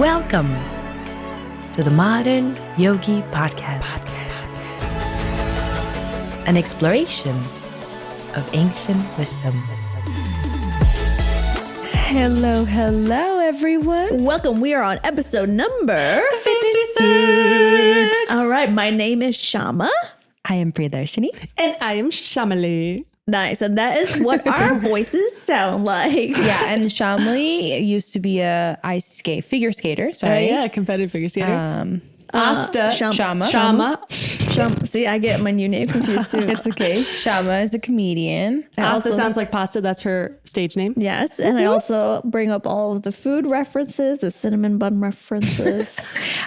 Welcome to the Modern Yogi Podcast. An exploration of ancient wisdom. Hello, everyone. Welcome. We are on episode number 56. All right. My name is Shama. I am Priyadarshini. And I am Shamali. Nice. And that is what our voices sound like. Yeah, and Shamli used to be a figure skater. Sorry. Yeah, competitive figure skater. Asta. Shama. Shama. See, I get my new name confused too. It's okay. Shama is a comedian. Asta sounds like pasta. That's her stage name. Yes. And I also bring up all of the food references, the cinnamon bun references.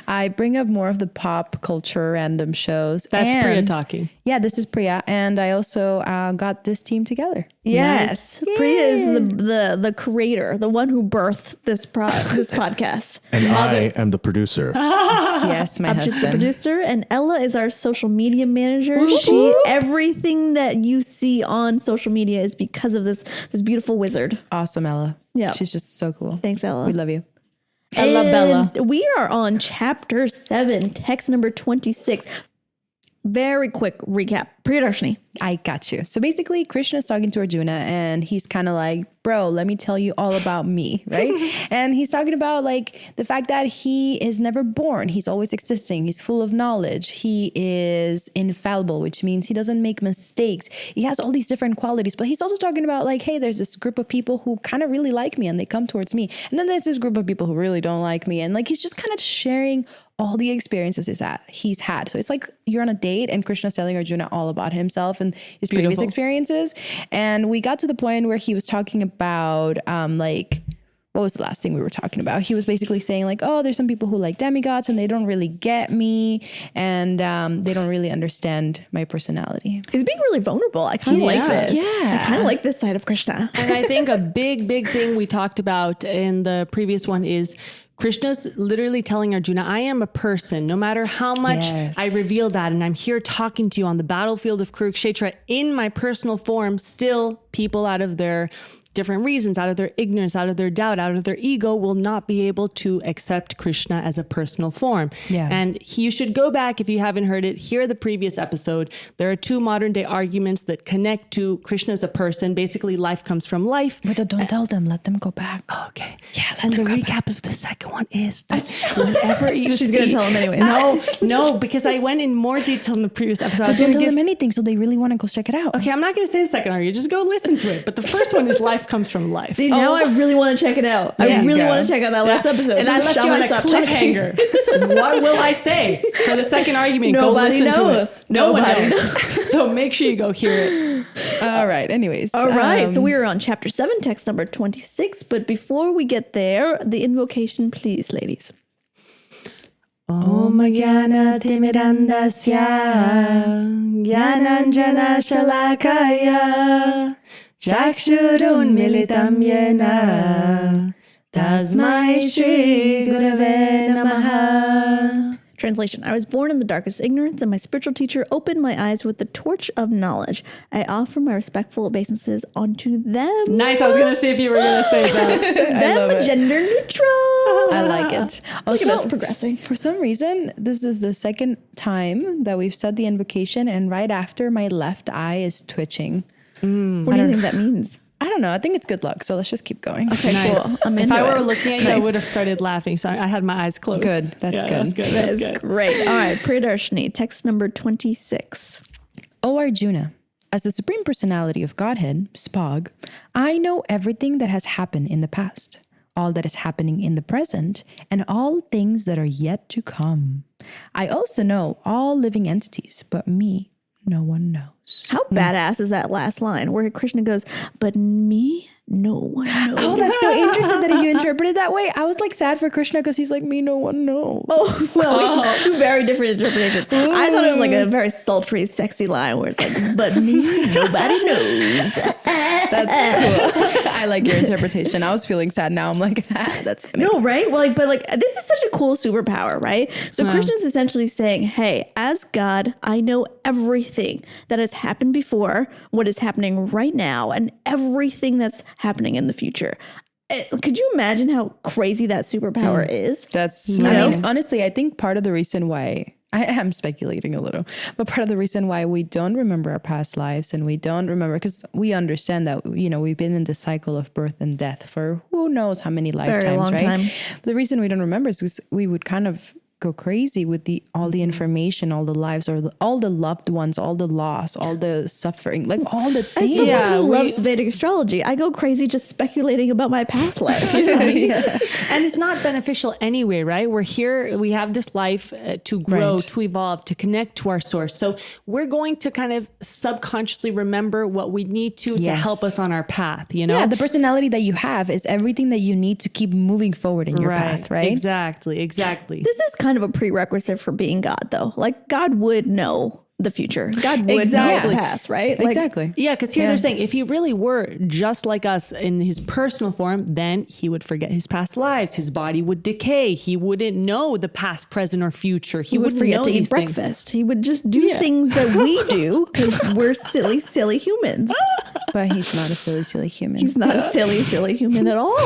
I bring up more of the pop culture random shows. That's Priya talking. Yeah, this is Priya. And I also got this team together. Yes. Nice. Priya is the creator, the one who birthed this podcast. And I am the producer. Yes, my She's the husband. producer, and Ella is our social media manager. Everything that you see on social media is because of this beautiful wizard. Awesome, Ella. Yeah. She's just so cool. Thanks, Ella. We love you. Ella Bella. We are on chapter 7, text number 26. Very quick recap. Priyadarshini. I got you. So basically, Krishna is talking to Arjuna and he's kind of like, bro, let me tell you all about me, right? And he's talking about like the fact that he is never born. He's always existing. He's full of knowledge. He is infallible, which means he doesn't make mistakes. He has all these different qualities, but he's also talking about like, hey, there's this group of people who kind of really like me and they come towards me. And then there's this group of people who really don't like me. And like, he's just kind of sharing all the experiences he's had. So it's like you're on a date and Krishna's telling Arjuna all about himself and his previous experiences. And we got to the point where he was talking about what was the last thing we were talking about? He was basically saying like, oh, there's some people who like demigods and they don't really get me and they don't really understand my personality. He's being really vulnerable. I kind of like this. Yeah. I kind of like this side of Krishna. And I think a big thing we talked about in the previous one is Krishna's literally telling Arjuna, I am a person, no matter how much I reveal that. And I'm here talking to you on the battlefield of Kurukshetra in my personal form, still people out of their different reasons, out of their ignorance, out of their doubt, out of their ego, will not be able to accept Krishna as a personal form. Yeah. And you should go back, if you haven't heard it, hear the previous episode. There are two modern day arguments that connect to Krishna as a person. Basically, life comes from life. But don't tell them, let them go back. Oh, okay. Yeah, And the recap of the second one is that whenever you She's going to tell him anyway. No, because I went in more detail in the previous episode. I was Don't gonna tell give- them anything, so they really want to go check it out. Okay, I'm not going to say the second argument. Just go listen to it. But the first one is life comes from life. See, now I really want to check it out. I really want to check out that last episode. And I left you on a Stop talking. cliffhanger. What will I say for the second argument? Nobody go listen knows. To it. No one Nobody knows. So make sure you go hear it. All right. Anyways. All right. So we are on chapter 7, text number 26. But before we get there, the invocation, please, ladies. Om Jnana Timirandasya Jnananjana Shalakaya Chakshurun Militam Yena Tasmai Shri Gurave Namaha. Translation. I was born in the darkest ignorance, and my spiritual teacher opened my eyes with the torch of knowledge. I offer my respectful obeisances unto them. Nice. I was going to see if you were going to say that. Them, gender neutral. I like it. Look at us Also, progressing. for some reason, this is the second time that we've said the invocation, and right after my left eye is twitching. What do you think that means? I don't know. I think it's good luck. So let's just keep going. Okay, Nice. cool. I'm If into I were it. looking at you, I would have started laughing. So I had my eyes closed. Good. That's good. That's good. That That's is good. great. All right, Priyadarshini, text number 26. O Arjuna, as the Supreme Personality of Godhead, Spog, I know everything that has happened in the past, all that is happening in the present, and all things that are yet to come. I also know all living entities, but me, no one knows. How badass is that last line where Krishna goes, but me, no one knows. Oh, that's so interesting that you interpreted that way. I was like sad for Krishna because he's like, me, no one knows. Oh, well, two very different interpretations. I thought it was like a very sultry, sexy line where it's like, but me, nobody knows. That's cool. I like your interpretation. I was feeling sad. Now I'm like, that's funny. No, right? Well, but this is such a cool superpower, right? So Krishna's essentially saying, hey, as God, I know everything that has happened before, what is happening right now, and everything that's happening in the future. Could you imagine how crazy that superpower is? That's, I mean, honestly, I think part of the reason why I am speculating a little, but part of the reason why we don't remember our past lives and we don't remember, because we understand that, you know, we've been in the cycle of birth and death for who knows how many lifetimes, right? Time. But the reason we don't remember is because we would kind of go crazy with all the information, all the lives, or all the loved ones, all the loss, all the suffering, like all the things. As someone who loves Vedic astrology, I go crazy just speculating about my past life. You know what I mean? And it's not beneficial anyway, right? We're here, we have this life to grow, to evolve, to connect to our source. So we're going to kind of subconsciously remember what we need to help us on our path, you know? Yeah, the personality that you have is everything that you need to keep moving forward in your path, right? Exactly. This is kind of a prerequisite for being God, though. Like, God would know the future. God would know the past, right? Like, Exactly. Yeah, because here they're saying if he really were just like us in his personal form, then he would forget his past lives. His body would decay. He wouldn't know the past, present, or future. He would forget to eat breakfast. He would just do things that we do because we're silly, silly humans. But he's not a silly, silly human. He's not a silly, silly human at all.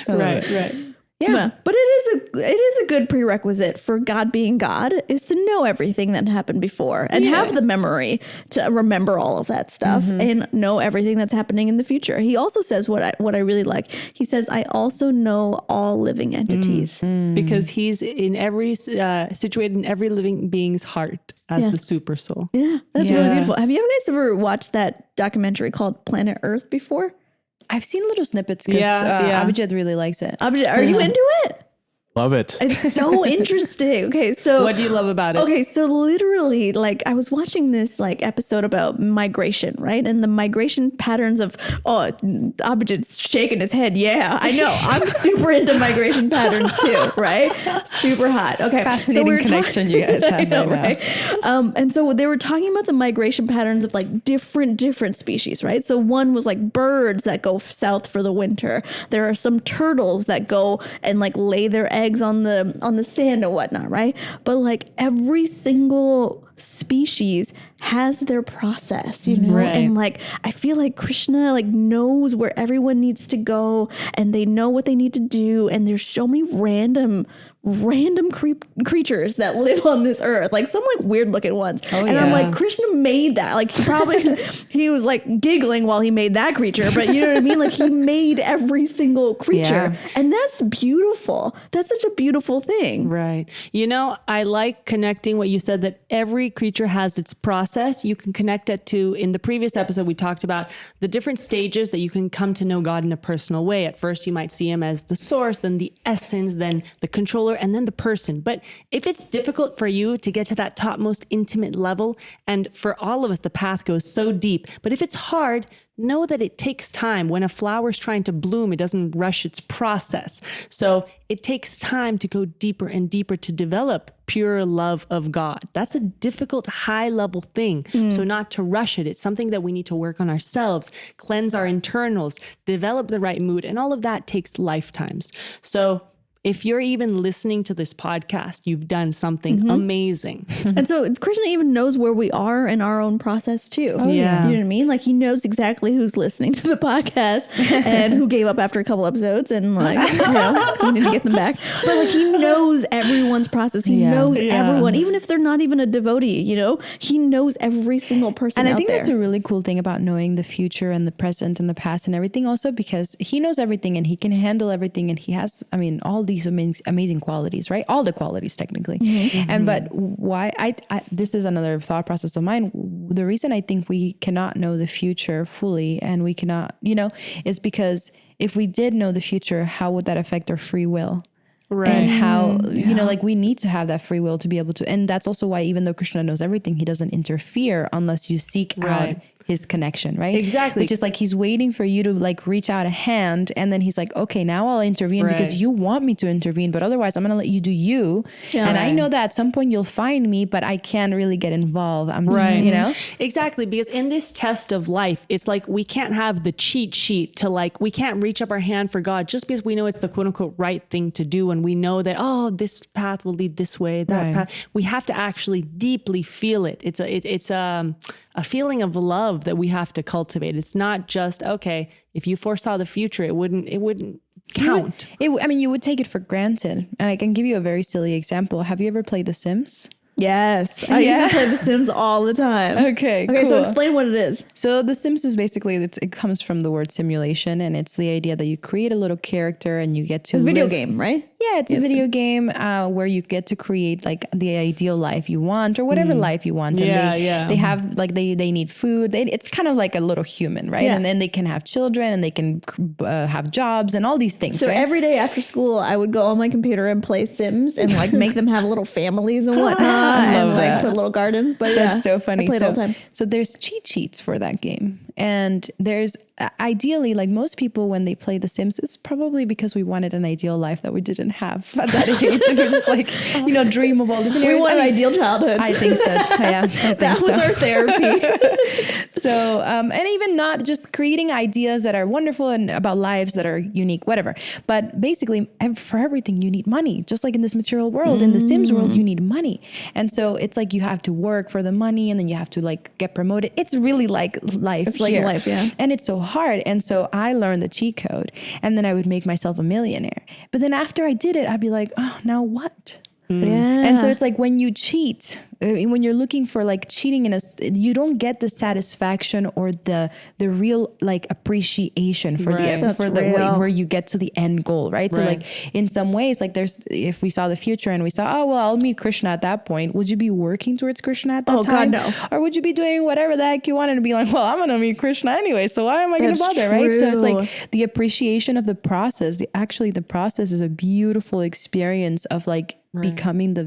Right. Yeah, but it is a good prerequisite for God being God is to know everything that happened before and have the memory to remember all of that stuff and know everything that's happening in the future. He also says what I really like. He says, I also know all living entities. Because he's in every situated in every living being's heart as the super soul. Yeah, that's really beautiful. Have you guys ever watched that documentary called Planet Earth before? I've seen little snippets because Abhijit really likes it. Abhijit, are you into it? Love it. It's so interesting. Okay, so what do you love about it? Okay, so literally, like, I was watching this like episode about migration, right? And the migration patterns of Abhijit's shaking his head. Yeah, I know. I'm super into migration patterns too, right? Super hot. Okay, fascinating connection you guys have know, right? And so they were talking about the migration patterns of like different species, right? So one was like birds that go south for the winter. There are some turtles that go and like lay their eggs on the sand and whatnot, right? But like every single species has their process, you know? Right. And like I feel like Krishna like knows where everyone needs to go and they know what they need to do, and there's so many random creatures that live on this earth, like some like weird looking ones. And I'm like, Krishna made that. Like he was like giggling while he made that creature, but you know what I mean? Like he made every single creature. And that's beautiful. That's such a beautiful thing. Right. You know, I like connecting what you said, that every creature has its process. You can connect it to, in the previous episode, we talked about the different stages that you can come to know God in a personal way. At first, you might see him as the source, then the essence, then the controller, and then the person. But if it's difficult for you to get to that topmost intimate level, and for all of us, the path goes so deep, but if it's hard, know that it takes time. When a flower is trying to bloom, it doesn't rush its process. So it takes time to go deeper and deeper to develop pure love of God. That's a difficult, high level thing. So not to rush it. It's something that we need to work on ourselves, cleanse our internals, develop the right mood. And all of that takes lifetimes. So if you're even listening to this podcast, you've done something amazing. And so Krishna even knows where we are in our own process too. yeah. You know what I mean? Like he knows exactly who's listening to the podcast and who gave up after a couple episodes and like, you know, we need to get them back. But like he knows everyone's process. He knows everyone, even if they're not even a devotee, you know, he knows every single person And I out think there. that's a really cool thing about knowing the future and the present and the past and everything also, because he knows everything and he can handle everything. And he has, I mean, all these amazing qualities, right? All the qualities technically. And but why I this is another thought process of mine. The reason I think we cannot know the future fully and we cannot, you know, is because if we did know the future, how would that affect our free will? Right. And how, you know, like we need to have that free will to be able to. And that's also why, even though Krishna knows everything, he doesn't interfere unless you seek out his connection, right? Exactly. Which is like he's waiting for you to like reach out a hand, and then he's like, okay, now I'll intervene because you want me to intervene, but otherwise I'm going to let you do you. And I know that at some point you'll find me, but I can't really get involved. I'm just, you know? Exactly. Because in this test of life, it's like we can't have the cheat sheet to like, we can't reach up our hand for God just because we know it's the quote unquote right thing to do. And we know that, oh, this path will lead this way, that path. We have to actually deeply feel it. It's a a feeling of love that we have to cultivate. It's not just, okay, if you foresaw the future, it wouldn't count. You would take it for granted. And I can give you a very silly example. Have you ever played The Sims? Yes. I used to play The Sims all the time. Okay, so cool. explain what it is. So The Sims is basically, it comes from the word simulation, and it's the idea that you create a little character and you get to It's a video live- game, right? Yeah, it's a video game where you get to create like the ideal life you want or whatever life you want. And they have like, they need food. It's kind of like a little human, right? Yeah. And then they can have children and they can have jobs and all these things. So right? every day after school, I would go on my computer and play Sims and like make them have little families and whatnot and like that. put little gardens. But That's so funny. I played all the time. So there's cheat sheets for that game. And there's ideally, like most people when they play The Sims, it's probably because we wanted an ideal life that we didn't have at that age. And we're just like, dream of all this. We wanted ideal childhoods. I think so. Yeah, I think that was our therapy. So, and even not just creating ideas that are wonderful and about lives that are unique, whatever. But basically, for everything, you need money. Just like in this material world, in the Sims world, you need money. And so it's like you have to work for the money and then you have to like get promoted. It's really like life. It's like life, yeah. And it's so hard. And so I learned the cheat code and then I would make myself a millionaire. But then after I did it, I'd be like, oh, now what? Yeah. And so it's like when you cheat, when you're looking for like cheating you don't get the satisfaction or the real like appreciation for the way where you get to the end goal, right? So like in some ways, like if we saw the future and we saw, oh, well, I'll meet Krishna at that point. Would you be working towards Krishna at that time? God, no. Or would you be doing whatever the heck you wanted and be like, well, I'm going to meet Krishna anyway. So why am I going to bother? Right. So it's like the appreciation of the process. The process is a beautiful experience of like, becoming the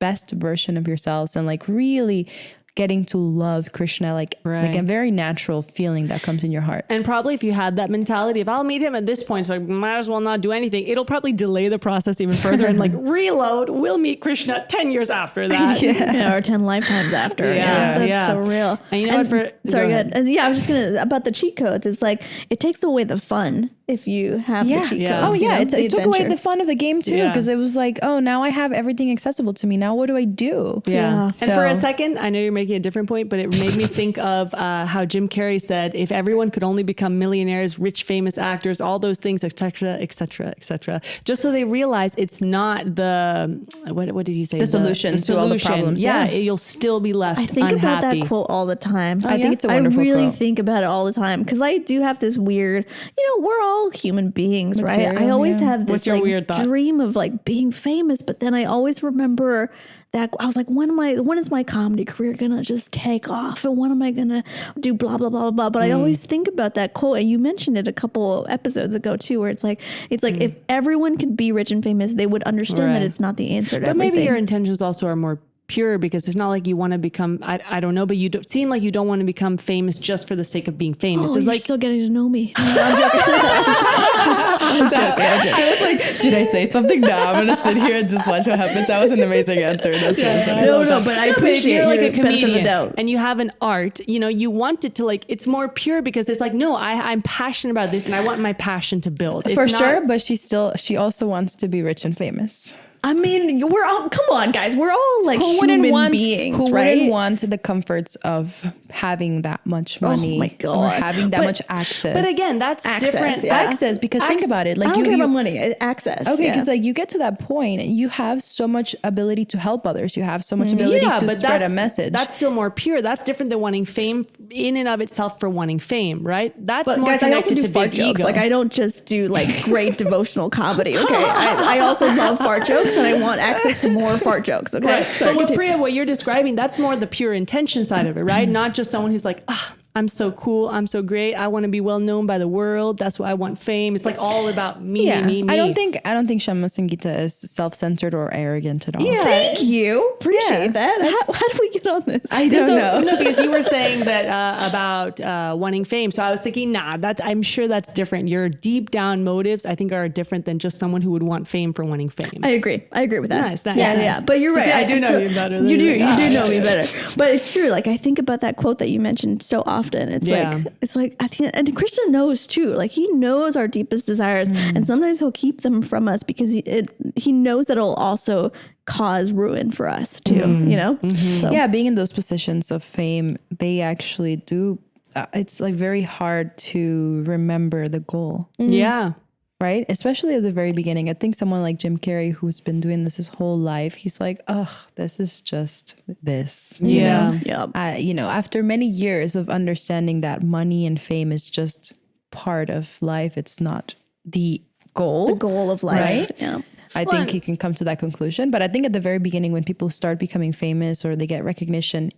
best version of yourselves and like really getting to love Krishna, like a very natural feeling that comes in your heart. And probably if you had that mentality, if I'll meet him at this point, so I might as well not do anything, it'll probably delay the process even further and like reload. We'll meet Krishna 10 years after that. Or 10 lifetimes after. That's so real. And you know what? Sorry, go ahead. And I was just going to, about the cheat codes, it's like, it takes away the fun if you have the cheat codes. Oh yeah, it took away adventure. the fun of the game too, because it was like, oh, now I have everything accessible to me. Now what do I do? Yeah. And for a second, I know you're making a different point, but it made me think of how Jim Carrey said, if everyone could only become millionaires, rich, famous actors, all those things, etc., etc., etc., just so they realize it's not the what did he say? The solution to all the problems. Yeah, you'll still be left. I think unhappy. about that quote all the time. I think it's a wonderful I really quote. think about it all the time because I do have this weird, we're all human beings, right? I always have this What's your weird thought? dream of like being famous, but then I always remember that I was like, when is my comedy career gonna just take off, and when am I gonna do blah blah blah blah? But I always think about that quote, and you mentioned it a couple episodes ago too, where it's like if everyone could be rich and famous, they would understand that it's not the answer to everything. Maybe your intentions also are more pure because it's not like you want to become, I don't know, but you don't seem like you don't want to become famous just for the sake of being famous. It's you're like still getting to know me. I'm joking. I was like, should I say something? No, I'm gonna sit here and just watch what happens. That was an amazing answer. That's But I appreciate you're like your a benefit of the comedian doubt. and you have an art, you want it to like, it's more pure because it's like, no, I'm passionate about this and I want my passion to build. For sure, but she also wants to be rich and famous. I mean, we're all, come on, guys. We're all like human beings, who right? wouldn't want the comforts of having that much money Oh my God. or having that much access? But again, that's different. Access, because think about it. Like I don't care about money, access. Okay, because like you get to that point, you have so much ability to help others. You have so much ability to spread a message. That's still more pure. That's different than wanting fame in and of itself for wanting fame, right? That's But more guys, I also connected do to fart big jokes. ego. Like I don't just do like great devotional comedy. Okay, I also love fart jokes, and I want access to more fart jokes. Okay, Right. Sorry, But continue. Priya, what you're describing, that's more the pure intention side of it, right? Not just someone who's like, I'm so cool, I'm so great, I want to be well known by the world. That's why I want fame. It's like all about me, me. I don't think Shyama Sangita is self-centered or arrogant at all. Yeah, thank you. Appreciate that. How did we get on this? I don't know. No, because you were saying that about wanting fame. So I was thinking, I'm sure that's different. Your deep down motives, I think, are different than just someone who would want fame for wanting fame. I agree with that. Nice. Yeah. But you're right. I do know you better. You do know me better. But it's true. Like I think about that quote that you mentioned so often. often. It's like at the end, and Krishna knows too. Like he knows our deepest desires, and sometimes he'll keep them from us because he knows that it'll also cause ruin for us too. You know, so. Yeah, being in those positions of fame, they actually do. It's like very hard to remember the goal. Yeah. Right? Especially at the very beginning. I think someone like Jim Carrey, who's been doing this his whole life, he's like, this is just this. Yeah. You know, after many years of understanding that money and fame is just part of life, it's not the goal. The goal of life. Right? Yeah. I think he can come to that conclusion. But I think at the very beginning, when people start becoming famous or they get recognition,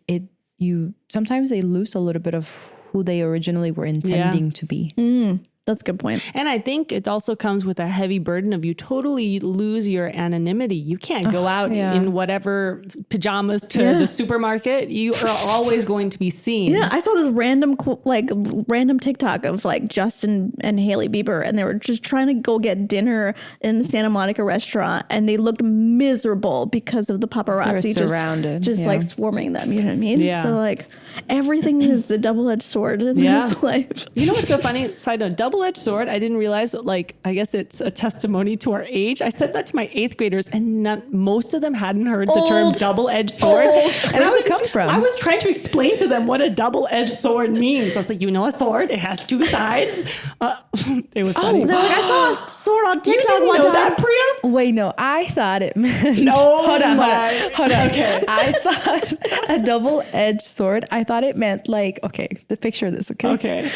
sometimes they lose a little bit of who they originally were intending to be. That's a good point. And I think it also comes with a heavy burden of you totally lose your anonymity. You can't go out in whatever pajamas to the supermarket. You are always going to be seen. Yeah, I saw this random TikTok of like Justin and Hailey Bieber, and they were just trying to go get dinner in the Santa Monica restaurant, and they looked miserable because of the paparazzi just like swarming them. You know what I mean? Yeah. So like everything is a double-edged sword in this life. You know what's so funny? Side note, double-edged sword. I didn't realize, like, I guess it's a testimony to our age. I said that to my 8th graders, and most of them hadn't heard the term double-edged sword. And where does it come from? I was trying to explain to them what a double-edged sword means. I was like, a sword, it has 2 sides. It was funny. They're like, I saw a sword on TikTok You didn't one know time. that, Priya? Wait, no, I thought it meant... Hold on. Okay. I thought a double-edged sword, I thought it meant like, okay, the picture of this, okay? Okay.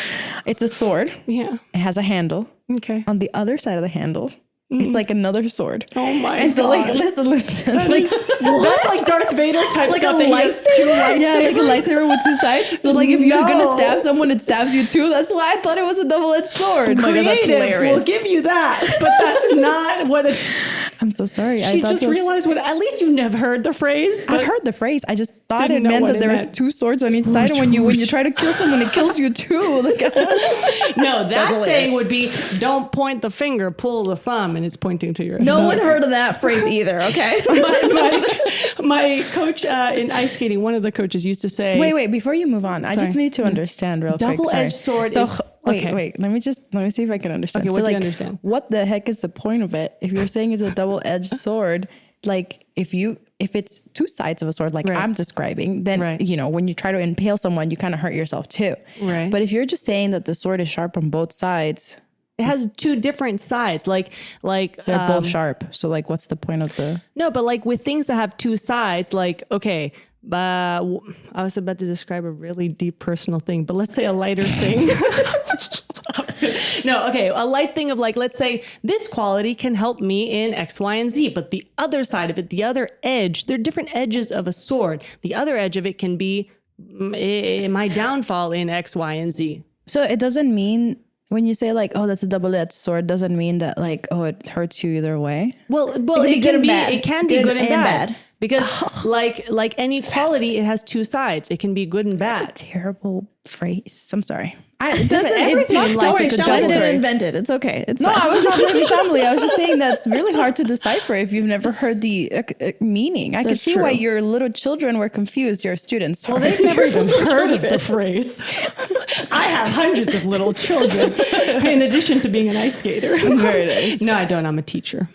It's a sword. Yeah. It has a handle. Okay. On the other side of the handle, it's like another sword. Oh my And so God. like, listen. That's Like, like Darth Vader type Like stuff. a that he has 2 lightsabers. yeah, like a lightsaber with 2 sides. So like if you're gonna stab someone, it stabs you too. That's why I thought it was a double-edged sword. Oh my God, that's Creative hilarious. will give you that, but that's not what it. I'm so sorry. She just realized what. At least you never heard the phrase. I've heard the phrase. I just thought it Didn't know meant what that it there was meant. 2 swords on each side, and when you try to kill someone, it kills you too. Like, No, that hilarious. saying would be, don't point the finger, pull the thumb, and it's pointing to your. No one heard of that phrase either, okay? My coach in ice skating, one of the coaches used to say, wait. Before you move on, I just need to understand real quick. Double-edged Sorry. sword So is- okay. wait. Let me see if I can understand. Okay, what so, do you like, understand? What the heck is the point of it? If you're saying it's a double-edged sword, like if it's 2 sides of a sword, like I'm describing, then when you try to impale someone, you kind of hurt yourself too. Right. But if you're just saying that the sword is sharp on both sides, it has 2 different sides. Like they're both sharp. So like, what's the point of the? No, but like with things that have 2 sides, like, okay, I was about to describe a really deep personal thing, but let's say a lighter thing. No, okay, a light thing of like, let's say this quality can help me in X, Y, and Z, but the other side of it, the other edge, they're different edges of a sword. The other edge of it can be my downfall in X, Y, and Z. So it doesn't mean when you say like, oh, that's a double-edged sword, doesn't mean that like, oh, it hurts you either way. Well, it can be good and bad. Because like any quality, it has 2 sides. It can be good and bad. That's a terrible phrase. I'm sorry. It's not sorry, Shamali didn't invent it. It's okay. It's fine. I was not blaming Shamali. I was just saying that's really hard to decipher if you've never heard the meaning. I could see why your little children were confused, your students. Well, they've never even heard of the phrase. I have hundreds of little children in addition to being an ice skater. Very nice. No, I don't. I'm a teacher.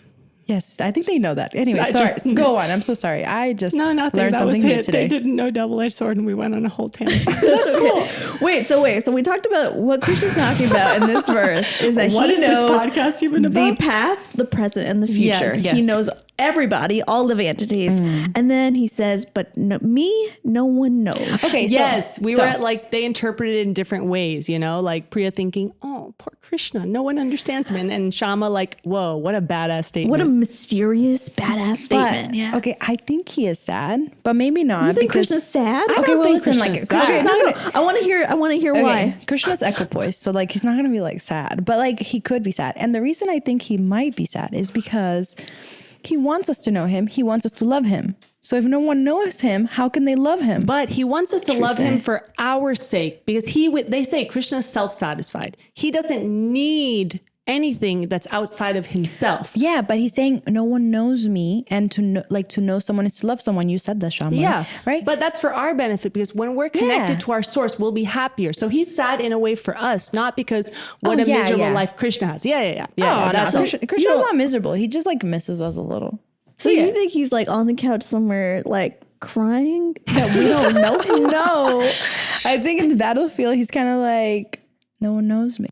Yes, I think they know that. Anyway, go on. I'm so sorry. I just learned that something new today. They didn't know double-edged sword, and we went on a whole tangent. That's cool. Wait. So we talked about what Krishna's talking about in this verse is that What he is knows this podcast even about? the past, the present, and the future. Yes. He knows everybody, all living entities. And then he says, but me, no one knows. Okay. Yes, we were at like, they interpreted it in different ways, like Priya thinking, oh, poor Krishna, no one understands him. And Shama like, whoa, what a badass statement. What a mysterious, badass statement. Yeah. Okay, I think he is sad, but maybe not. You think Krishna's sad? Okay, well, listen, Krishna's like sad. Krishna's I want to hear why. Krishna's equipoise, so like he's not gonna be like sad, but like he could be sad. And the reason I think he might be sad is because he wants us to know him. He wants us to love him. So if no one knows him, how can they love him? But he wants us to love him for our sake, because they say Krishna's self-satisfied. He doesn't need anything that's outside of himself. Yeah, but he's saying no one knows me, and to know someone is to love someone. You said that, Shama. Yeah. Right. But that's for our benefit, because when we're connected to our source, we'll be happier. So he's sad in a way for us, not because what a miserable life Krishna has. Yeah. Krishna's not miserable. He just like misses us a little. So you think he's like on the couch somewhere, like crying that we don't know him? No, I think in the battlefield, he's kind of like, no one knows me.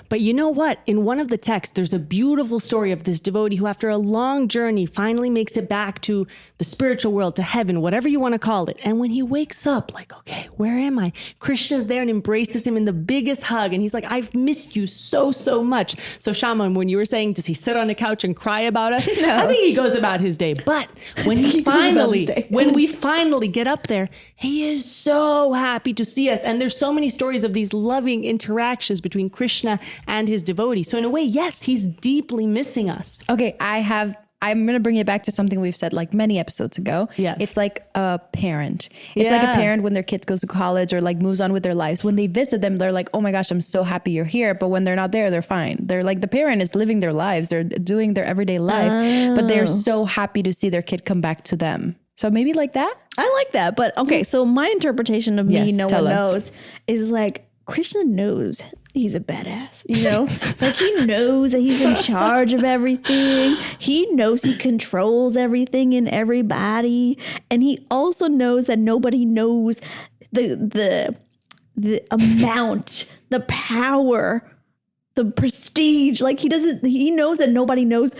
But you know what? In one of the texts, there's a beautiful story of this devotee who, after a long journey, finally makes it back to the spiritual world, to heaven, whatever you want to call it. And when he wakes up, like, okay, where am I? Krishna's there and embraces him in the biggest hug. And he's like, I've missed you so, so much. So Shaman, when you were saying, does he sit on a couch and cry about us? No. I think he goes about his day. But when when we finally get up there, he is so happy to see us. And there's so many stories of these loving interactions between Krishna and his devotee. So in a way, yes, he's deeply missing us. Okay, I'm going to bring it back to something we've said like many episodes ago. Yes. It's like a parent. It's like a parent when their kids goes to college or like moves on with their lives. When they visit them, they're like, oh my gosh, I'm so happy you're here. But when they're not there, they're fine. They're like, the parent is living their lives. They're doing their everyday life, but they're so happy to see their kid come back to them. So maybe like that? I like that. But okay, so my interpretation of me, no one knows, is like Krishna knows he's a badass, you know? Like he knows that he's in charge of everything. He knows he controls everything and everybody. And he also knows that nobody knows the amount, the power, the prestige. Like he knows that nobody knows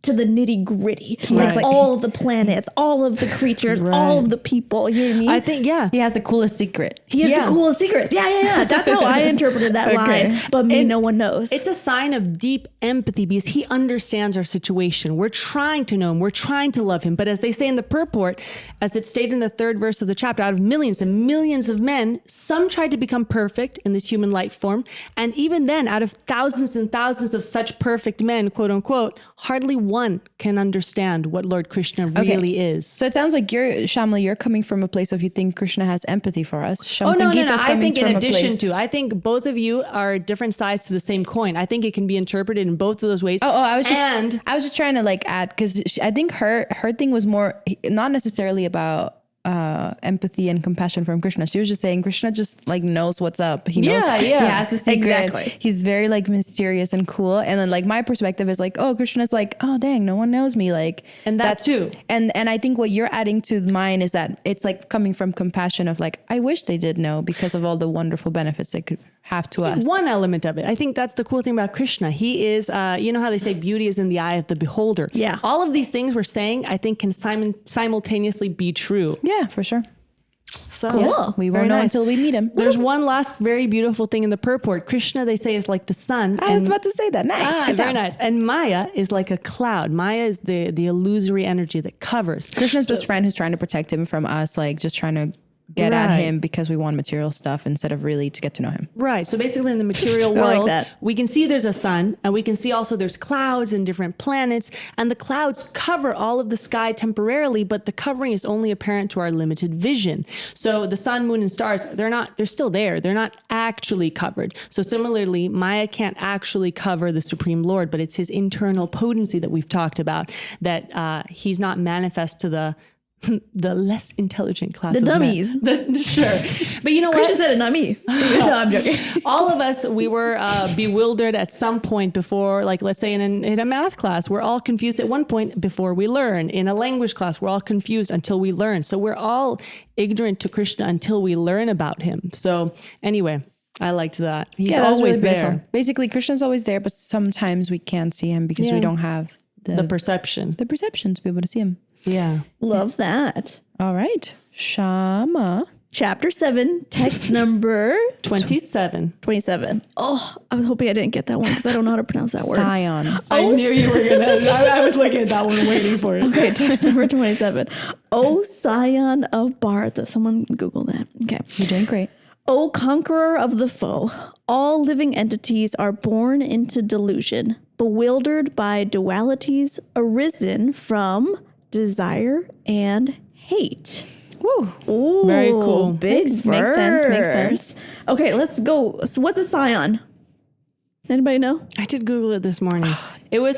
to the nitty gritty, like all of the planets, all of the creatures, all of the people. You know what I mean? I think, he has the coolest secret. He has the coolest secret. Yeah. That's how I interpreted that line. But no one knows. It's a sign of deep empathy because he understands our situation. We're trying to know him. We're trying to love him. But as they say in the purport, as it's stated in the 3rd verse of the chapter, out of millions and millions of men, some tried to become perfect in this human life form. And even then, out of thousands and thousands of such perfect men, quote unquote, hardly one can understand what Lord Krishna really is. So it sounds like Shamla, you're coming from a place of you think Krishna has empathy for us. No. I think in addition to, I think both of you are different sides to the same coin. I think it can be interpreted in both of those ways. I was just trying to like add, because I think her thing was more not necessarily about empathy and compassion from Krishna. She was just saying Krishna just like knows what's up. He knows he has the secret. Exactly. He's very like mysterious and cool. And then like my perspective is like, oh, Krishna's like, oh dang, no one knows me. Like, and that's too. And I think what you're adding to mine is that it's like coming from compassion of like, I wish they did know because of all the wonderful benefits they could have to us. One element of it. I think that's the cool thing about Krishna. He is, you know how they say beauty is in the eye of the beholder. Yeah. All of these things we're saying, I think can simultaneously be true. Yeah, for sure. So cool. We won't know until we meet him. There's one last very beautiful thing in the purport. Krishna, they say, is like the sun. I was about to say that. Nice. Very nice. And Maya is like a cloud. Maya is the illusory energy that covers. Krishna's just friend who's trying to protect him from us, like just trying to get at him because we want material stuff instead of really to get to know him. Right. So basically in the material world, like we can see there's a sun, and we can see also there's clouds and different planets, and the clouds cover all of the sky temporarily, but the covering is only apparent to our limited vision. So the sun, moon, and stars, they're still there. They're not actually covered. So similarly, Maya can't actually cover the Supreme Lord, but it's his internal potency that we've talked about, that he's not manifest to the less intelligent class the of dummies. Sure. But you know what? Krishna said it, not me. No, I'm joking. All of us, we were bewildered at some point before, like, let's say in a math class, we're all confused at one point before we learn. In a language class, we're all confused until we learn. So we're all ignorant to Krishna until we learn about him. So anyway, I liked that. He's always really there. Beautiful. Basically, Krishna's always there, but sometimes we can't see him because we don't have the perception to be able to see him. Yeah. Love that. All right. Shama. Chapter 7, text number 27. 27. Oh, I was hoping I didn't get that one because I don't know how to pronounce that word. Scion. I knew you were going to. I was looking at that one waiting for it. Okay, text number 27. O Scion of Bharata. Someone Google that. Okay. You're doing great. O conqueror of the foe, all living entities are born into delusion, bewildered by dualities arisen from desire and hate. Woo. Ooh, very cool. Big Makes sense. Okay, let's go. So what's a scion? Anybody know? I did Google it this morning. It was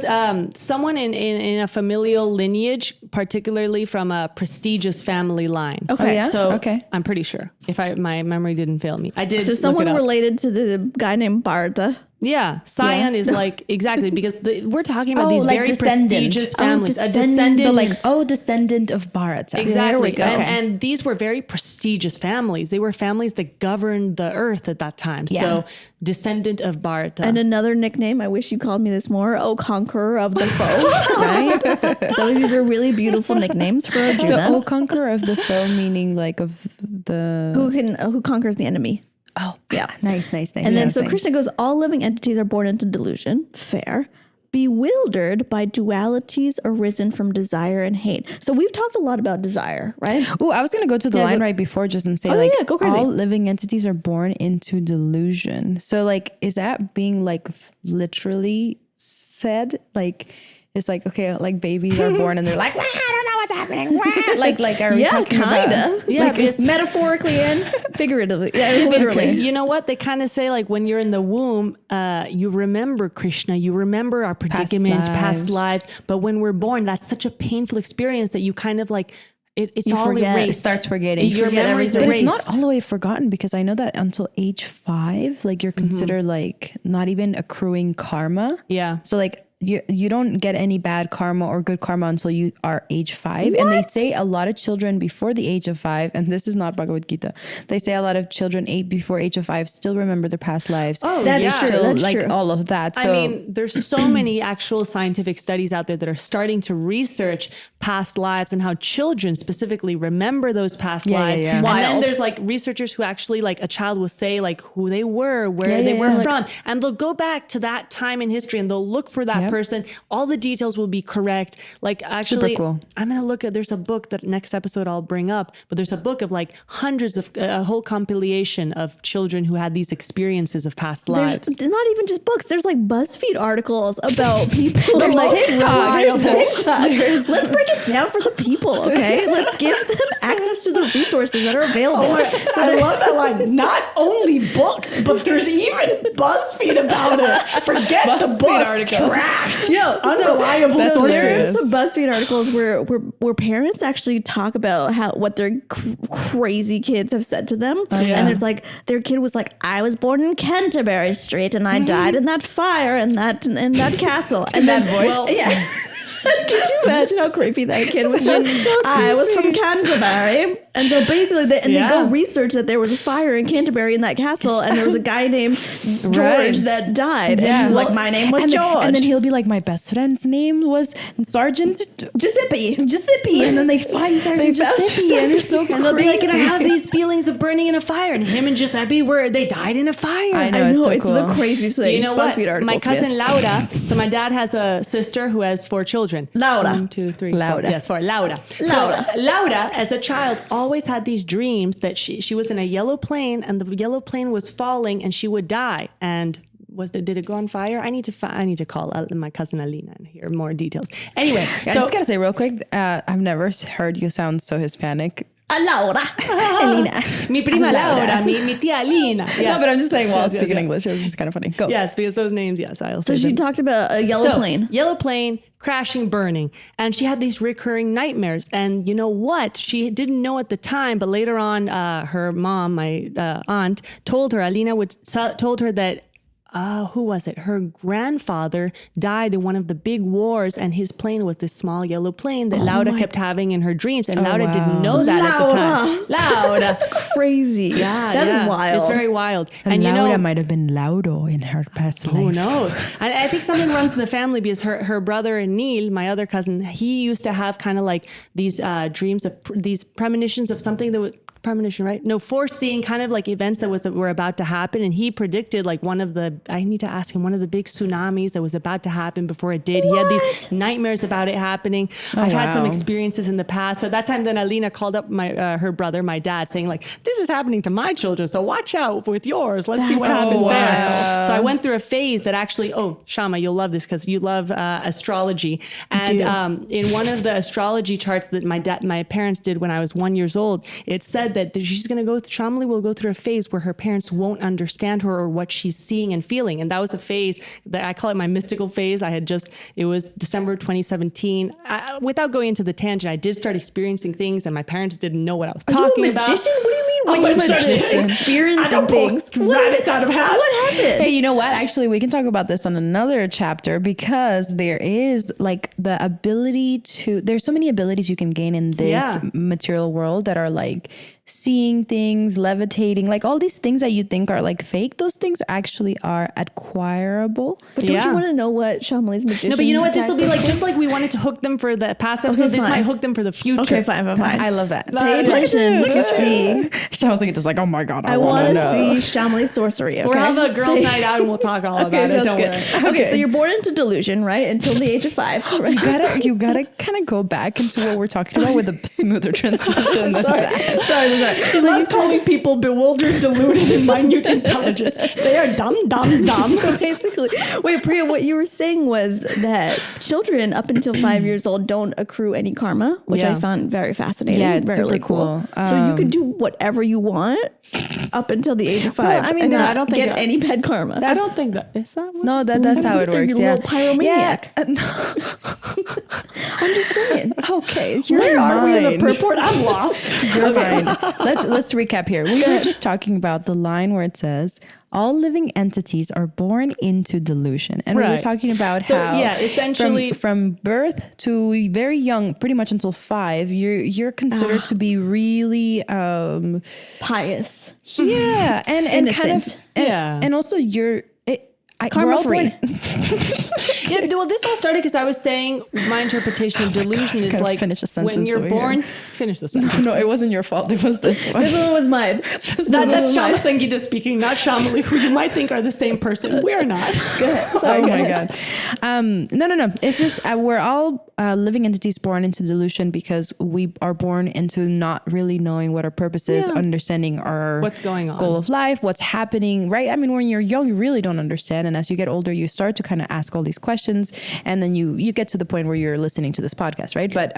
someone in a familial lineage, particularly from a prestigious family line. Okay. Yeah? So Okay. I'm pretty sure, if my memory didn't fail me. I did. So look someone it up. related to the guy named Bharata. Yeah, Scion is like, exactly, because we're talking about these like very descendant. prestigious Oh, families. A descendant. descendant. So descendant of Bharata. Exactly. go. And these were very prestigious families. They were families that governed the earth at that time. Yeah. So descendant of Bharata. And another nickname, I wish you called me this more, Conqueror of the Foe, right? So these are really beautiful nicknames for Arjuna. So, conqueror of the foe, meaning like of the... who conquers the enemy. Oh, yeah. Nice. And then so Krishna goes, all living entities are born into delusion. Fair. Bewildered by dualities arisen from desire and hate. So we've talked a lot about desire, right? Oh, I was going to go to the line right before just and say go crazy. all living entities are born into delusion. So like, is that being like literally said? Like, it's like, okay, like babies are born and they're like, "Wah, I don't know what's happening. Wah." Like, are we talking kind about? of. Yeah, like because- metaphorically and figuratively. Yeah, literally. You know what? They kind of say like when you're in the womb, you remember Krishna, you remember our predicament, past lives. But when we're born, that's such a painful experience that you kind of like, it's all forget. It erased. starts forgetting. Your forget memory's everything. But erased. it's not all the way forgotten because I know that until age 5, like you're considered like not even accruing karma. Yeah. So like you don't get any bad karma or good karma until you are age 5. And they say a lot of children before the age of 5, and this is not Bhagavad Gita, they say a lot of children before age of 5 still remember their past lives. Oh, That's yeah. true. That's like true. all of that. So I mean, there's so many actual scientific studies out there that are starting to research past lives and how children specifically remember those past lives. yeah. And then Wild. there's like researchers who actually like a child will say like who they were, where they were from, and they'll go back to that time in history and they'll look for that person. All the details will be correct. Like actually, cool. I'm going to look at, there's a book that next episode I'll bring up, but there's a book of like hundreds of, a whole compilation of children who had these experiences of past lives. There's not even just books. There's like BuzzFeed articles about people. There's like TikTok. There's TikTok. Let's break it down for the people, okay? Let's give them access to the resources that are available. So I love that line. Not only books, but there's even BuzzFeed about it. Forget the books. articles. Trash. Yo, Unreliable so sources. there's some BuzzFeed articles where parents actually talk about what their crazy kids have said to them, and there's like their kid was like, "I was born in Canterbury Street and I died in that fire in that castle," and that voice, Well- yeah. Could you imagine how creepy that kid was? I was from Canterbury. And so basically, they go research that there was a fire in Canterbury in that castle, and there was a guy named George that died. And he was like, my name was George. And then he'll be like, my best friend's name was Sergeant Giuseppe. And then they find Sergeant Giuseppe, and it's so crazy. And they'll be like, and I have these feelings of burning in a fire. And him and Giuseppe they died in a fire. I know, it's the craziest thing. You know what? BuzzFeed articles, My cousin man. Laura. So my dad has a sister who has 4 children. Laura. 1, 2, 3, Laura. 4. Yes, 4. Laura. Laura. So Laura, as a child, always had these dreams that she was in a yellow plane and the yellow plane was falling and she would die. And did it go on fire? I need to call my cousin Alina and hear more details. Anyway, I just gotta say real quick, I've never heard you sound so Hispanic. Laura. Elena. mi prima Laura, mi tia Alina. Yes. No, but I'm just saying while Yes, speaking yes. English, it was just kind of funny. Go. Yes, because those names, yes, I'll So say she them. talked about a yellow plane. Yellow plane, crashing, burning. And she had these recurring nightmares. And you know what? She didn't know at the time, but later on, her mom, my aunt, told her, Alina told her that who was it? Her grandfather died in one of the big wars, and his plane was this small yellow plane that Laura kept having in her dreams. And Laura didn't know that at the time. Laura. That's crazy. Yeah, That's wild. It's very wild. And you Laura know, might have been Laudo in her past life. who knows? And I think something runs in the family because her brother Neil, my other cousin, he used to have kind of like these dreams of these premonitions of something that was premonition, right? No, foreseeing kind of like events that were about to happen. And he predicted like one of the big tsunamis that was about to happen before it did. He had these nightmares about it happening. I've had some experiences in the past. So at that time, then Alina called up her brother, my dad, saying like, this is happening to my children. So watch out with yours. Let's see what happens there. So I went through a phase that actually, Shama, you'll love this because you love astrology. And in one of the astrology charts that my parents did when I was 1 year old, it said said that she's going to Shamali will go through a phase where her parents won't understand her or what she's seeing and feeling. And that was a phase that I call it my mystical phase. It was December 2017. Without going into the tangent, I did start experiencing things and my parents didn't know what I was talking about. What do you mean? When you started experiencing things? Rabbits out of hats. What happened? Hey, you know what? Actually, we can talk about this on another chapter because there is like the ability there's so many abilities you can gain in this material world that are like seeing things, levitating, like all these things that you think are like fake. Those things actually are acquirable. But don't you want to know what Shamali's magician? No, but you know what? This will be like, just like we wanted to hook them for the past episode, this might hook them for the future. Okay, fine. I love that. Pay attention. Look to at see. I was thinking just like, oh my God, I want to see Shamali's sorcery. Okay? We'll have a girls' night out and we'll talk all about it. Don't worry. Okay, so you're born into delusion, right? Until the age of 5. Right? You gotta kind of go back into what we're talking about with a smoother transition. Sorry. She loves calling people bewildered, deluded, and minute intelligence. They are dumb. So basically, wait, Priya, what you were saying was that children up until 5 years old don't accrue any karma, which I found very fascinating. Yeah, it's very super cool. So you could do whatever you want up until the age of 5. I mean, and no, not I don't think get any bad karma. I don't think that is that. No, that's how it works. You're a little pyromaniac. I'm just saying. Okay, Where are we in the purport? I'm lost. You're right. Let's recap here. We were just talking about the line where it says, all living entities are born into delusion. And we were talking about how essentially from birth to very young, pretty much until 5, you're considered to be really Pious. Yeah. And kind of and also karma free. Well, this all started because I was saying my interpretation of delusion is like when you're born. Finish the sentence. No, it wasn't your fault. It was this one. This one was mine. That's Shama Sangita speaking, not Shamali, who you might think are the same person. We're not. Go ahead. Oh my God. No. It's just we're all living entities born into delusion because we are born into not really knowing what our purpose is, understanding our what's going on, goal of life, what's happening, right? I mean, when you're young, you really don't understand. And as you get older, you start to kind of ask all these questions. And then you get to the point where you're listening to this podcast, right? But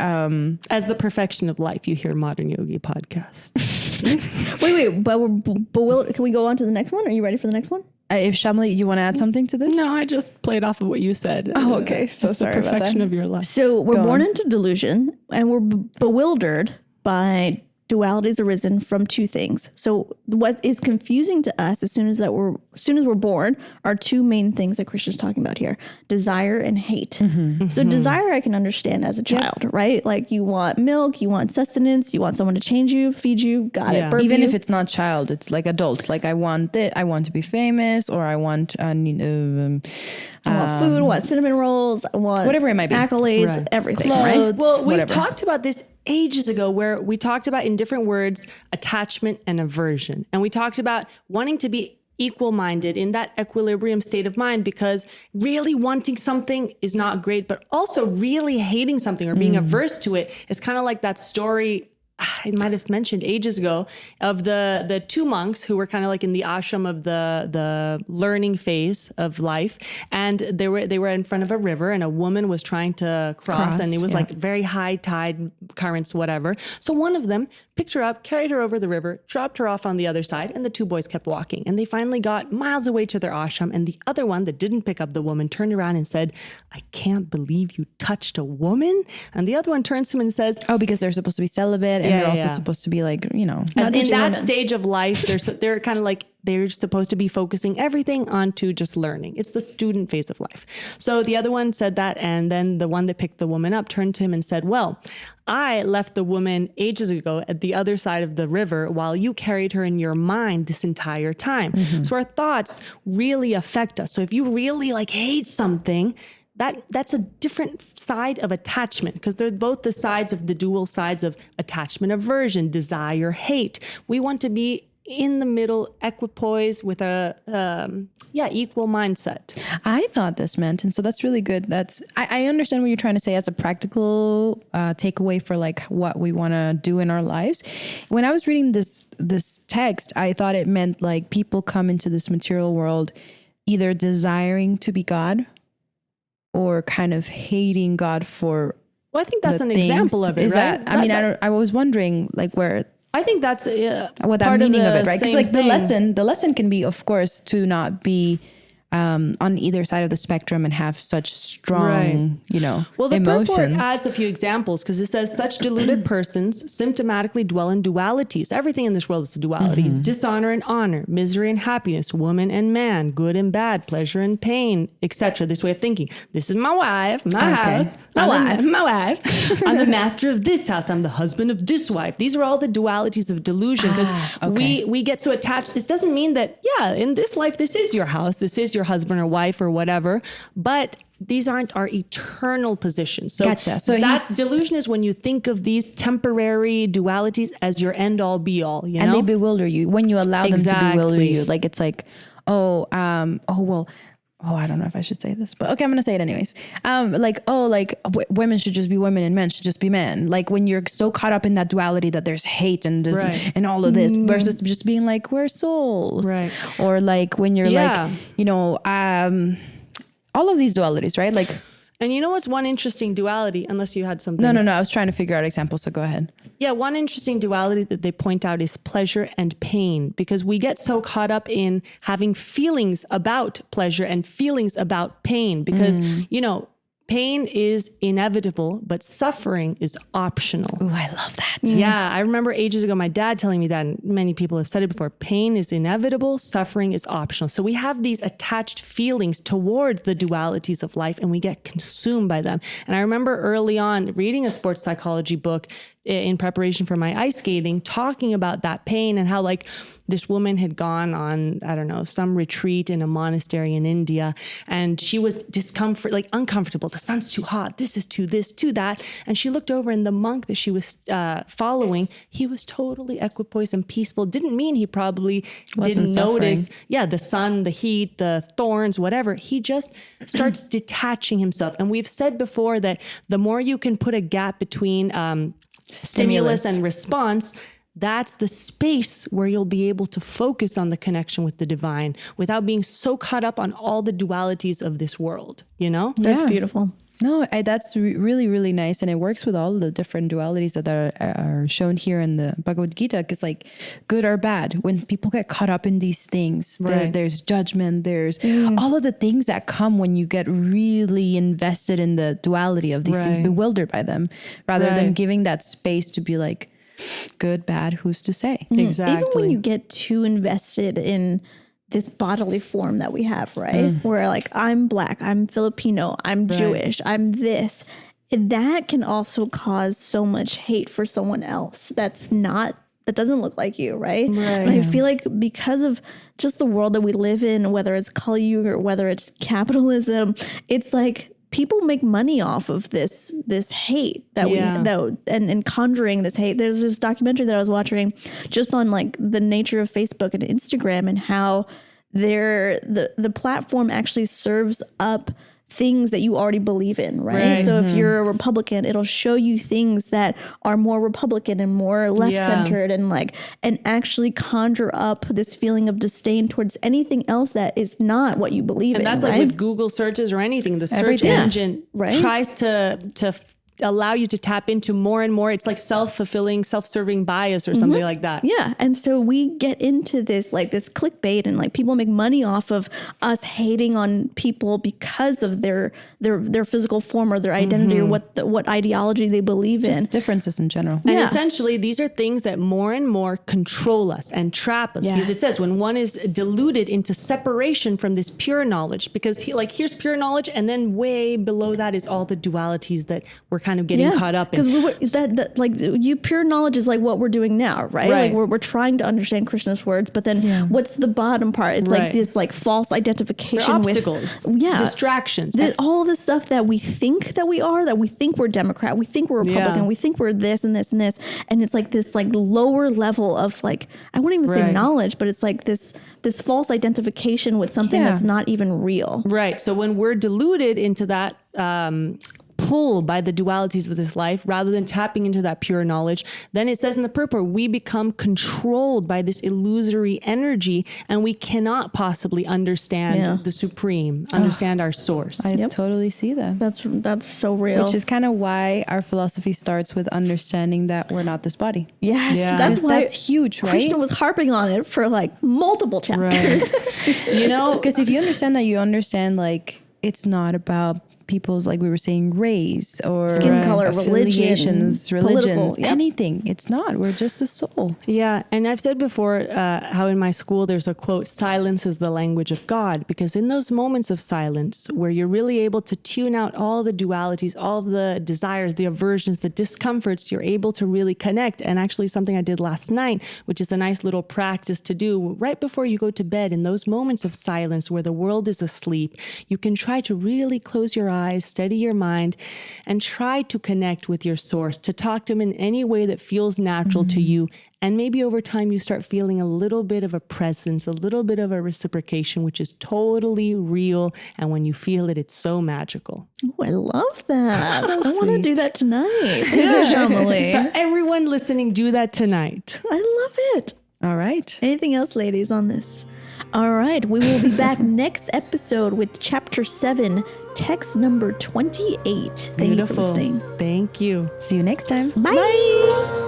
as the perfection of life, you hear Modern Yogi podcast. Wait, but can we go on to the next one? Are you ready for the next one? If Shamali, you want to add something to this? No, I just played off of what you said. Oh, okay. So sorry the perfection about that. of your life. So we're born into delusion and we're bewildered by dualities arisen from 2 things. So what is confusing to us as soon as we're born are 2 main things that Krishna's talking about here: desire and hate. So desire I can understand as a child, right? Like you want milk, you want sustenance, you want someone to change you, feed you, got it. Burp Even you. if it's not child, it's like adults. Like I want to be famous, or I want I want food, I want cinnamon rolls, I want whatever it might be. accolades, everything, Clothes, right? Well, we've whatever. talked about this ages ago where we talked about in different words, attachment and aversion. And we talked about wanting to be equal-minded in that equilibrium state of mind, because really wanting something is not great, but also really hating something or being averse to it is kind of like that story I might have mentioned ages ago of the 2 monks who were kind of like in the ashram of the learning phase of life, and they were in front of a river, and a woman was trying to cross and it was like very high tide currents, whatever. So one of them picked her up, carried her over the river, dropped her off on the other side, and the 2 boys kept walking, and they finally got miles away to their ashram, and the other one that didn't pick up the woman turned around and said, "I can't believe you touched a woman." And the other one turns to him and says, "Oh, because they're supposed to be celibate and they're also supposed to be like, in that stage of life, they're kind of like, they're supposed to be focusing everything onto just learning. It's the student phase of life. So the other one said that, and then the one that picked the woman up turned to him and said, "Well, I left the woman ages ago at the other side of the river while you carried her in your mind this entire time." So our thoughts really affect us. So if you really like hate something, that's a different side of attachment, because they're both the sides of the dual sides of attachment, aversion, desire, hate. We want to be in the middle, equipoise with a equal mindset. I thought this meant, and so that's really good. I understand what you're trying to say as a practical takeaway for like what we want to do in our lives. When I was reading this text, I thought it meant like people come into this material world either desiring to be God or kind of hating God for. Well, I think that's an example of it, is right? I was wondering like where I think that's what that part meaning of the it, right? Because same like thing. the lesson can be, of course, to not be on either side of the spectrum and have such strong, Well, the emotions. purport adds a few examples because it says such deluded persons symptomatically dwell in dualities. Everything in this world is a duality. Dishonor and honor, misery and happiness, woman and man, good and bad, pleasure and pain, etc. This way of thinking. This is my wife, my house, my wife. I'm the master of this house. I'm the husband of this wife. These are all the dualities of delusion because we get so attached. This doesn't mean that, in this life, this is your house. This is your husband or wife or whatever, but these aren't our eternal positions. So, gotcha. So that's delusion is when you think of these temporary dualities as your end all be all, and they bewilder you when you allow them to bewilder you. Like it's like, I don't know if I should say this, but okay, I'm gonna say it anyways. Women should just be women and men should just be men. Like when you're so caught up in that duality that there's hate and and all of this versus just being like, we're souls. Right. Or like when you're all of these dualities, right? Like, and you know what's one interesting duality, unless you had something. No. I was trying to figure out examples, so go ahead. Yeah, one interesting duality that they point out is pleasure and pain, because we get so caught up in having feelings about pleasure and feelings about pain because, pain is inevitable, but suffering is optional. Ooh, I love that. Yeah, I remember ages ago my dad telling me that, and many people have said it before, pain is inevitable, suffering is optional. So we have these attached feelings towards the dualities of life and we get consumed by them. And I remember early on reading a sports psychology book in preparation for my ice skating, talking about that pain and how like this woman had gone on, I don't know, some retreat in a monastery in India. And she was uncomfortable. The sun's too hot. This is too this, too that. And she looked over and the monk that she was following, he was totally equipoised and peaceful. Didn't mean he probably didn't notice. Yeah. The sun, the heat, the thorns, whatever. He just starts detaching himself. And we've said before that the more you can put a gap between, stimulus and response, that's the space where you'll be able to focus on the connection with the divine without being so caught up on all the dualities of this world, That's beautiful. No, that's really, really nice. And it works with all the different dualities that are shown here in the Bhagavad Gita. Because like good or bad, when people get caught up in these things, there's judgment, there's all of the things that come when you get really invested in the duality of these things, bewildered by them, rather than giving that space to be like, good, bad, who's to say? Exactly. Even when you get too invested in this bodily form that we have, right? Where like, I'm Black, I'm Filipino, I'm Jewish, I'm this. That can also cause so much hate for someone else that doesn't look like you, right? And I feel like because of just the world that we live in, whether it's Kali or whether it's capitalism, it's like people make money off of this hate that and conjuring this hate. There's this documentary that I was watching just on like the nature of Facebook and Instagram and how the platform actually serves up things that you already believe in, right? So if you're a Republican, it'll show you things that are more Republican and more left-centered and actually conjure up this feeling of disdain towards anything else that is not what you believe in. And that's like with Google searches or anything. The search engine tries to allow you to tap into more and more. It's like self-fulfilling, self-serving bias or something like that. Yeah. And so we get into this like this clickbait and like people make money off of us hating on people because of their physical form or their identity or what ideology they believe in. Differences in general. And essentially these are things that more and more control us and trap us. Because it says when one is deluded into separation from this pure knowledge, because here's pure knowledge and then way below that is all the dualities that we're kind of getting caught up in. Because pure knowledge is like what we're doing now, right? Like we're trying to understand Krishna's words, but then what's the bottom part? It's like this like false identification with obstacles, distractions, all the stuff that we think that we are, that we think we're Democrat, we think we're Republican, we think we're this and this and this, and it's like this like lower level of like I wouldn't even say knowledge, but it's like this false identification with something that's not even real. Right. So when we're deluded into that pulled by the dualities of this life rather than tapping into that pure knowledge, then it says in the purport, we become controlled by this illusory energy and we cannot possibly understand the supreme, understand our source. I totally see that. That's so real. Which is kind of why our philosophy starts with understanding that we're not this body. Yes, Yeah. that's why That's huge, right? Krishna was harping on it for like multiple chapters. You know, Because if you understand that, you understand like it's not about people's, like we were saying, race or Skin color, affiliations, religion, religions, political, yep. anything. It's not. We're just the soul. yeah. And I've said before how in my school there's a quote, silence is the language of God, because in those moments of silence where you're really able to tune out all the dualities, all of the desires, the aversions, the discomforts, you're able to really connect. And actually something I did last night, which is a nice little practice to do right before you go to bed, in those moments of silence where the world is asleep, you can try to really close your eyes, steady your mind, and try to connect with your source, to talk to him in any way that feels natural to you. And maybe over time you start feeling a little bit of a presence, a little bit of a reciprocation, which is totally real. And when you feel it, it's so magical. Oh, I love that. I want to do that tonight. Shamali. So everyone listening, do that tonight. I love it. All right. Anything else, ladies, on this? All right. We will be back next episode with chapter 7, text number 28. Thank you for listening. Thank you. See you next time. Bye.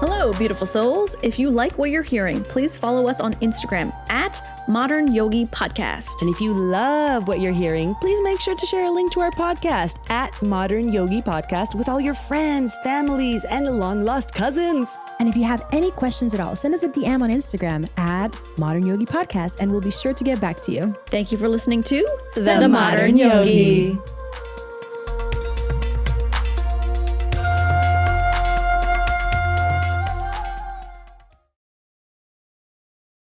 Hello, beautiful souls. If you like what you're hearing, please follow us on Instagram at Modern Yogi Podcast. And if you love what you're hearing, please make sure to share a link to our podcast at Modern Yogi Podcast with all your friends, families, and long lost cousins. And if you have any questions at all, send us a DM on Instagram at Modern Yogi Podcast, and we'll be sure to get back to you. Thank you for listening to The Modern Yogi.